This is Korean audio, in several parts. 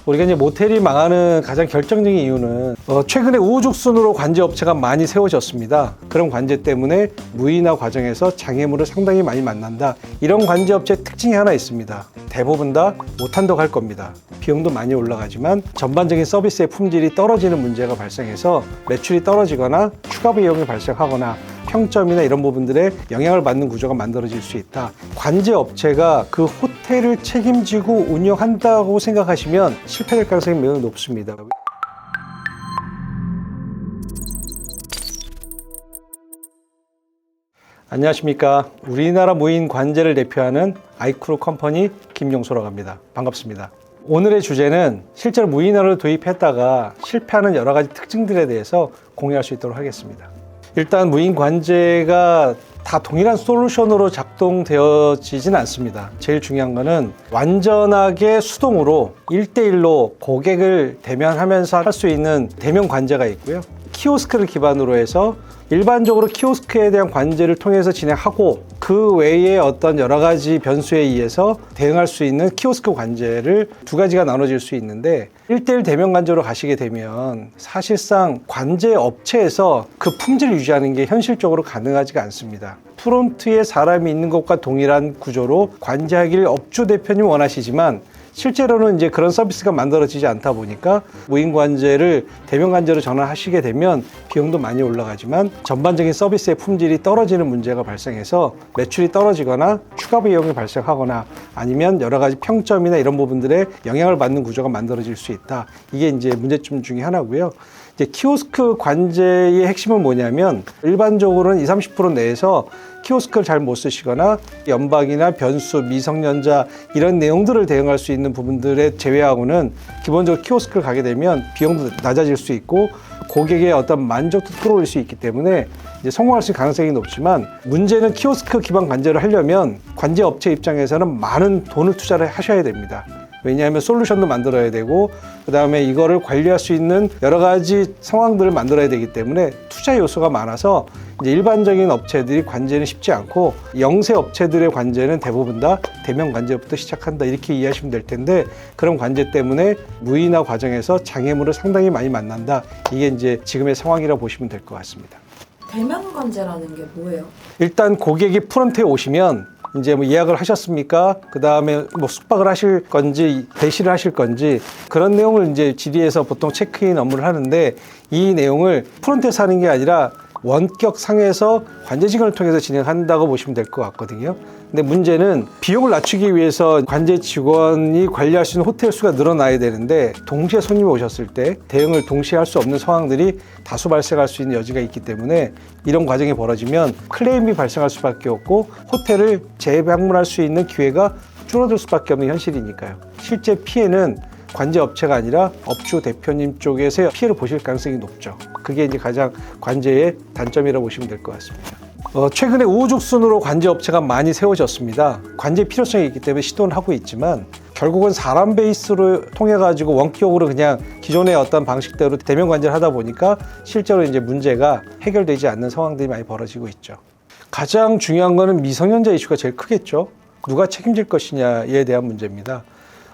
우리가 이제 모텔이 망하는 가장 결정적인 이유는 최근에 우후죽순으로 관제 업체가 많이 세워졌습니다. 그런 관제 때문에 무인화 과정에서 장애물을 상당히 많이 만난다. 이런 관제 업체의 특징이 하나 있습니다. 대부분 다 못한다고 할 겁니다. 비용도 많이 올라가지만 전반적인 서비스의 품질이 떨어지는 문제가 발생해서 매출이 떨어지거나 추가 비용이 발생하거나 평점이나 이런 부분들에 영향을 받는 구조가 만들어질 수 있다. 관제 업체가 그 호텔을 책임지고 운영한다고 생각하시면 실패될 가능성이 매우 높습니다. 안녕하십니까. 우리나라 무인 관제를 대표하는 아이크루 컴퍼니 김용소라고 합니다. 반갑습니다. 오늘의 주제는 실제로 무인화를 도입했다가 실패하는 여러 가지 특징들에 대해서 공유할 수 있도록 하겠습니다. 일단 무인 관제가 다 동일한 솔루션으로 작동되어지진 않습니다. 제일 중요한 거는 완전하게 수동으로 1대1로 고객을 대면하면서 할 수 있는 대면 관제가 있고요. 키오스크를 기반으로 해서 일반적으로 키오스크에 대한 관제를 통해서 진행하고 그 외에 어떤 여러 가지 변수에 의해서 대응할 수 있는 키오스크 관제를 두 가지가 나눠질 수 있는데 1대1 대면 관제로 가시게 되면 사실상 관제 업체에서 그 품질을 유지하는 게 현실적으로 가능하지가 않습니다. 프론트에 사람이 있는 것과 동일한 구조로 관제하기를 업주 대표님 원하시지만 실제로는 이제 그런 서비스가 만들어지지 않다 보니까 무인 관제를 대면 관제로 전환하시게 되면 비용도 많이 올라가지만 전반적인 서비스의 품질이 떨어지는 문제가 발생해서 매출이 떨어지거나 추가 비용이 발생하거나 아니면 여러 가지 평점이나 이런 부분들에 영향을 받는 구조가 만들어질 수 있다. 이게 이제 문제점 중에 하나고요. 이제 키오스크 관제의 핵심은 뭐냐면 일반적으로는 20-30% 내에서 키오스크를 잘 못 쓰시거나 연박이나 변수, 미성년자 이런 내용들을 대응할 수 있는 부분들에 제외하고는 기본적으로 키오스크를 가게 되면 비용도 낮아질 수 있고 고객의 어떤 만족도 끌어올릴 수 있기 때문에 이제 성공할 수 있는 가능성이 높지만 문제는 키오스크 기반 관제를 하려면 관제 업체 입장에서는 많은 돈을 투자를 하셔야 됩니다. 왜냐하면 솔루션도 만들어야 되고 그 다음에 이거를 관리할 수 있는 여러 가지 상황들을 만들어야 되기 때문에 투자 요소가 많아서 이제 일반적인 업체들이 관제는 쉽지 않고 영세 업체들의 관제는 대부분 다 대면 관제부터 시작한다 이렇게 이해하시면 될 텐데 그런 관제 때문에 무인화 과정에서 장애물을 상당히 많이 만난다. 이게 이제 지금의 상황이라고 보시면 될 것 같습니다. 대면 관제라는 게 뭐예요? 일단 고객이 프론트에 오시면 이제 뭐 예약을 하셨습니까? 그 다음에 뭐 숙박을 하실 건지 대시를 하실 건지 그런 내용을 이제 GD에서 보통 체크인 업무를 하는데 이 내용을 프론트에서 하는 게 아니라 원격 상에서 관제 직원을 통해서 진행한다고 보시면 될 것 같거든요. 근데 문제는 비용을 낮추기 위해서 관제 직원이 관리할 수 있는 호텔 수가 늘어나야 되는데 동시에 손님이 오셨을 때 대응을 동시에 할 수 없는 상황들이 다수 발생할 수 있는 여지가 있기 때문에 이런 과정이 벌어지면 클레임이 발생할 수밖에 없고 호텔을 재방문할 수 있는 기회가 줄어들 수밖에 없는 현실이니까요. 실제 피해는 관제 업체가 아니라 업주 대표님 쪽에서 피해를 보실 가능성이 높죠. 그게 이제 가장 관제의 단점이라고 보시면 될 것 같습니다. 최근에 우후죽순으로 관제 업체가 많이 세워졌습니다. 관제 필요성이 있기 때문에 시도는 하고 있지만 결국은 사람 베이스로 통해 가지고 원격으로 그냥 기존의 어떤 방식대로 대면 관제를 하다 보니까 실제로 이제 문제가 해결되지 않는 상황들이 많이 벌어지고 있죠. 가장 중요한 거는 미성년자 이슈가 제일 크겠죠. 누가 책임질 것이냐에 대한 문제입니다.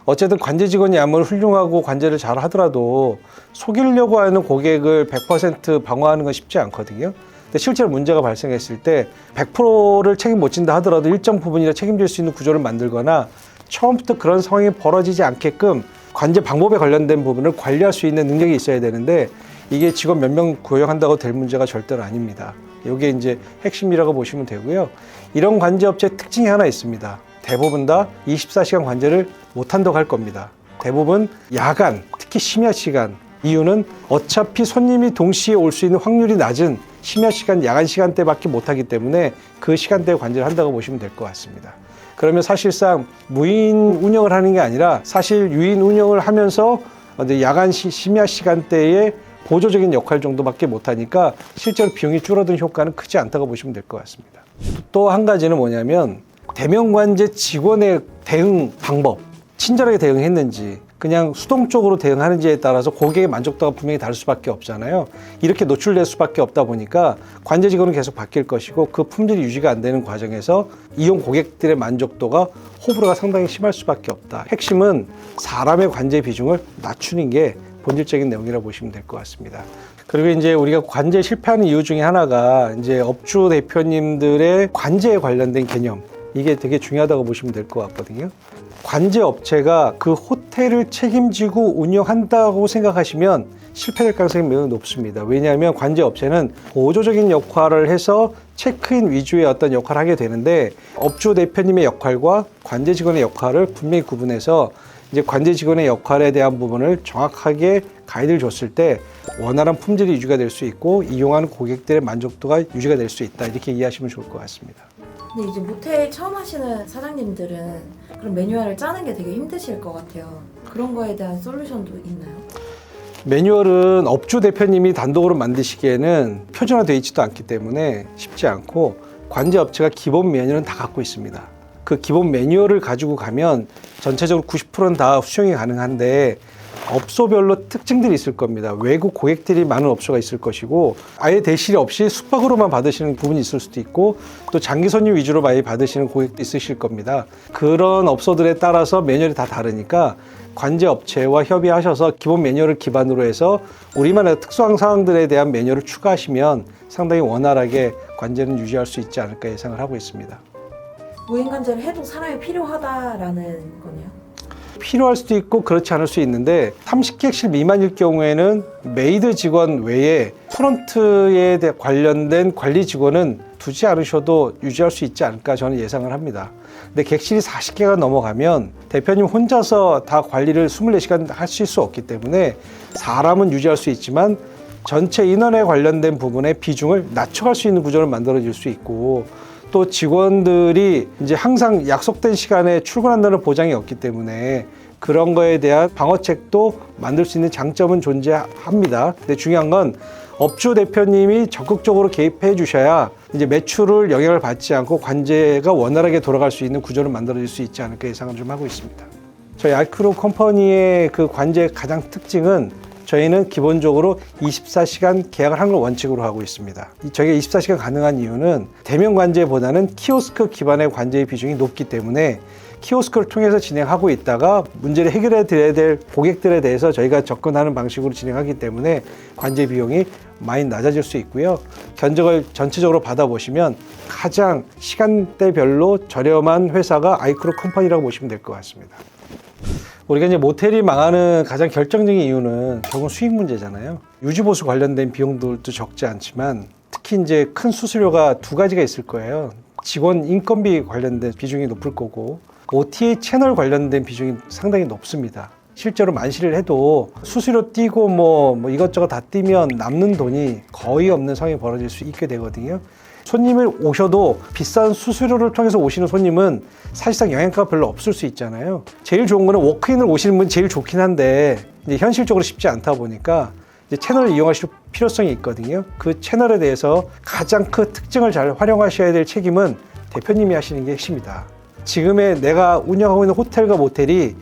어쨌든 관제 직원이 아무리 훌륭하고 관제를 잘 하더라도 속이려고 하는 고객을 100% 방어하는 건 쉽지 않거든요. 근데 실제로 문제가 발생했을 때 100%를 책임 못 진다 하더라도 일정 부분이라 책임질 수 있는 구조를 만들거나 처음부터 그런 상황이 벌어지지 않게끔 관제 방법에 관련된 부분을 관리할 수 있는 능력이 있어야 되는데 이게 직원 몇 명 고용한다고 될 문제가 절대로 아닙니다. 이게 이제 핵심이라고 보시면 되고요. 이런 관제 업체의 특징이 하나 있습니다. 대부분 다 24시간 관제를 못한다고 할 겁니다. 대부분 야간, 특히 심야 시간. 이유는 어차피 손님이 동시에 올 수 있는 확률이 낮은 심야 시간, 야간 시간대밖에 못하기 때문에 그 시간대에 관제를 한다고 보시면 될 것 같습니다. 그러면 사실상 무인 운영을 하는 게 아니라 사실 유인 운영을 하면서 야간 심야 시간대에 보조적인 역할 정도밖에 못하니까 실제로 비용이 줄어든 효과는 크지 않다고 보시면 될 것 같습니다. 또 한 가지는 뭐냐면 대면 관제 직원의 대응 방법, 친절하게 대응했는지 그냥 수동적으로 대응하는지에 따라서 고객의 만족도가 분명히 다를 수밖에 없잖아요. 이렇게 노출될 수밖에 없다 보니까 관제 직원은 계속 바뀔 것이고 그 품질이 유지가 안 되는 과정에서 이용 고객들의 만족도가 호불호가 상당히 심할 수밖에 없다. 핵심은 사람의 관제 비중을 낮추는 게 본질적인 내용이라고 보시면 될 것 같습니다. 그리고 이제 우리가 관제 실패하는 이유 중에 하나가 이제 업주 대표님들의 관제에 관련된 개념, 이게 되게 중요하다고 보시면 될 것 같거든요. 관제 업체가 그 호텔을 책임지고 운영한다고 생각하시면 실패될 가능성이 매우 높습니다. 왜냐하면 관제 업체는 보조적인 역할을 해서 체크인 위주의 어떤 역할을 하게 되는데 업주 대표님의 역할과 관제 직원의 역할을 분명히 구분해서 이제 관제 직원의 역할에 대한 부분을 정확하게 가이드를 줬을 때 원활한 품질이 유지가 될 수 있고 이용하는 고객들의 만족도가 유지가 될 수 있다. 이렇게 이해하시면 좋을 것 같습니다. 근데 이제 모텔 처음 하시는 사장님들은 그런 매뉴얼을 짜는 게 되게 힘드실 것 같아요. 그런 거에 대한 솔루션도 있나요? 매뉴얼은 업주 대표님이 단독으로 만드시기에는 표준화되어 있지도 않기 때문에 쉽지 않고 관제 업체가 기본 매뉴얼은 다 갖고 있습니다. 그 기본 매뉴얼을 가지고 가면 전체적으로 90%는 다 수용이 가능한데 업소별로 특징들이 있을 겁니다. 외국 고객들이 많은 업소가 있을 것이고 아예 대실 없이 숙박으로만 받으시는 부분이 있을 수도 있고 또 장기 손님 위주로 많이 받으시는 고객도 있으실 겁니다. 그런 업소들에 따라서 매뉴얼이 다 다르니까 관제 업체와 협의하셔서 기본 매뉴얼을 기반으로 해서 우리만의 특수한 상황들에 대한 매뉴얼을 추가하시면 상당히 원활하게 관제는 유지할 수 있지 않을까 예상을 하고 있습니다. 무인 관제를 해도 사람이 필요하다라는 거네요. 필요할 수도 있고 그렇지 않을 수 있는데 30객실 미만일 경우에는 메이드 직원 외에 프런트에 관련된 관리 직원은 두지 않으셔도 유지할 수 있지 않을까 저는 예상을 합니다. 근데 객실이 40개가 넘어가면 대표님 혼자서 다 관리를 24시간 하실 수 없기 때문에 사람은 유지할 수 있지만 전체 인원에 관련된 부분의 비중을 낮춰갈 수 있는 구조를 만들어질 수 있고 또 직원들이 이제 항상 약속된 시간에 출근한다는 보장이 없기 때문에 그런 거에 대한 방어책도 만들 수 있는 장점은 존재합니다. 근데 중요한 건 업주 대표님이 적극적으로 개입해 주셔야 이제 매출을 영향을 받지 않고 관제가 원활하게 돌아갈 수 있는 구조를 만들어질 수 있지 않을까 예상을 좀 하고 있습니다. 저희 아이크로 컴퍼니의 그 관제의 가장 특징은 저희는 기본적으로 24시간 계약을 하는 걸 원칙으로 하고 있습니다. 저희가 24시간 가능한 이유는 대면 관제보다는 키오스크 기반의 관제의 비중이 높기 때문에 키오스크를 통해서 진행하고 있다가 문제를 해결해 드려야 될 고객들에 대해서 저희가 접근하는 방식으로 진행하기 때문에 관제 비용이 많이 낮아질 수 있고요. 견적을 전체적으로 받아보시면 가장 시간대별로 저렴한 회사가 아이크로 컴퍼니라고 보시면 될 것 같습니다. 우리가 이제 모텔이 망하는 가장 결정적인 이유는 결국 수익 문제잖아요. 유지보수 관련된 비용들도 적지 않지만 특히 이제 큰 수수료가 두 가지가 있을 거예요. 직원 인건비 관련된 비중이 높을 거고 OTA 채널 관련된 비중이 상당히 높습니다. 실제로 만실을 해도 수수료 띄고 뭐 이것저것 다 띄면 남는 돈이 거의 없는 상황이 벌어질 수 있게 되거든요. 손님을 오셔도 비싼 수수료를 통해서 오시는 손님은 사실상 영양가가 별로 없을 수 있잖아요. 제일 좋은 거는 워크인을 오시는 분 제일 좋긴 한데 이제 현실적으로 쉽지 않다 보니까 이제 채널을 이용하실 필요성이 있거든요. 그 채널에 대해서 가장 큰 특징을 잘 활용하셔야 될 책임은 대표님이 하시는 게 핵심이다. 지금의 내가 운영하고 있는 호텔과 모텔이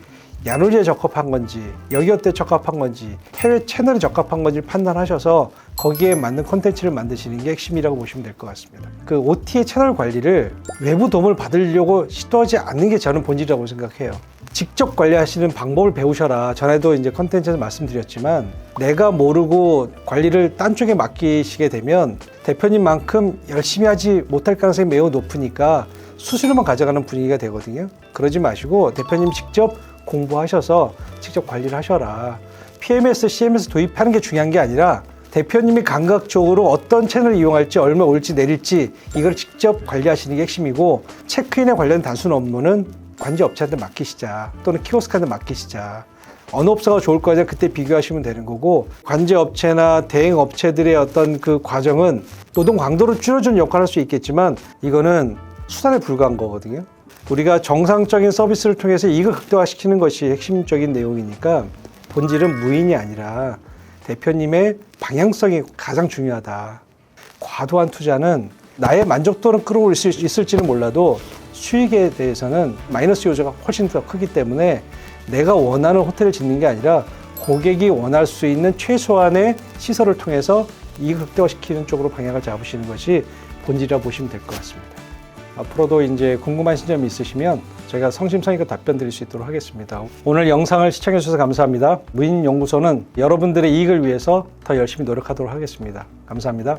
야놀리에 적합한 건지 여기어때 적합한 건지 해외 채널에 적합한 건지를 판단하셔서 거기에 맞는 콘텐츠를 만드시는 게 핵심이라고 보시면 될 것 같습니다. 그 OTA 채널 관리를 외부 도움을 받으려고 시도하지 않는 게 저는 본질이라고 생각해요. 직접 관리하시는 방법을 배우셔라. 전에도 이제 콘텐츠에서 말씀드렸지만 내가 모르고 관리를 딴 쪽에 맡기시게 되면 대표님만큼 열심히 하지 못할 가능성이 매우 높으니까 수수료만 가져가는 분위기가 되거든요. 그러지 마시고 대표님 직접 공부하셔서 직접 관리를 하셔라. PMS, CMS 도입하는 게 중요한 게 아니라 대표님이 감각적으로 어떤 채널을 이용할지 얼마 올지 내릴지 이걸 직접 관리하시는 게 핵심이고 체크인에 관련 단순 업무는 관제 업체한테 맡기시자 또는 키오스크한테 맡기시자. 어느 업소가 좋을 거냐 그때 비교하시면 되는 거고 관제 업체나 대행 업체들의 어떤 그 과정은 노동 강도를 줄여주는 역할을 할 수 있겠지만 이거는 수단에 불과한 거거든요. 우리가 정상적인 서비스를 통해서 이익을 극대화시키는 것이 핵심적인 내용이니까 본질은 무인이 아니라 대표님의 방향성이 가장 중요하다. 과도한 투자는 나의 만족도는 끌어올릴 수 있을지는 몰라도 수익에 대해서는 마이너스 요소가 훨씬 더 크기 때문에 내가 원하는 호텔을 짓는 게 아니라 고객이 원할 수 있는 최소한의 시설을 통해서 이익을 극대화시키는 쪽으로 방향을 잡으시는 것이 본질이라 보시면 될 것 같습니다. 앞으로도 이제 궁금하신 점이 있으시면 제가 성심성의껏 답변 드릴 수 있도록 하겠습니다. 오늘 영상을 시청해 주셔서 감사합니다. 무인연구소는 여러분들의 이익을 위해서 더 열심히 노력하도록 하겠습니다. 감사합니다.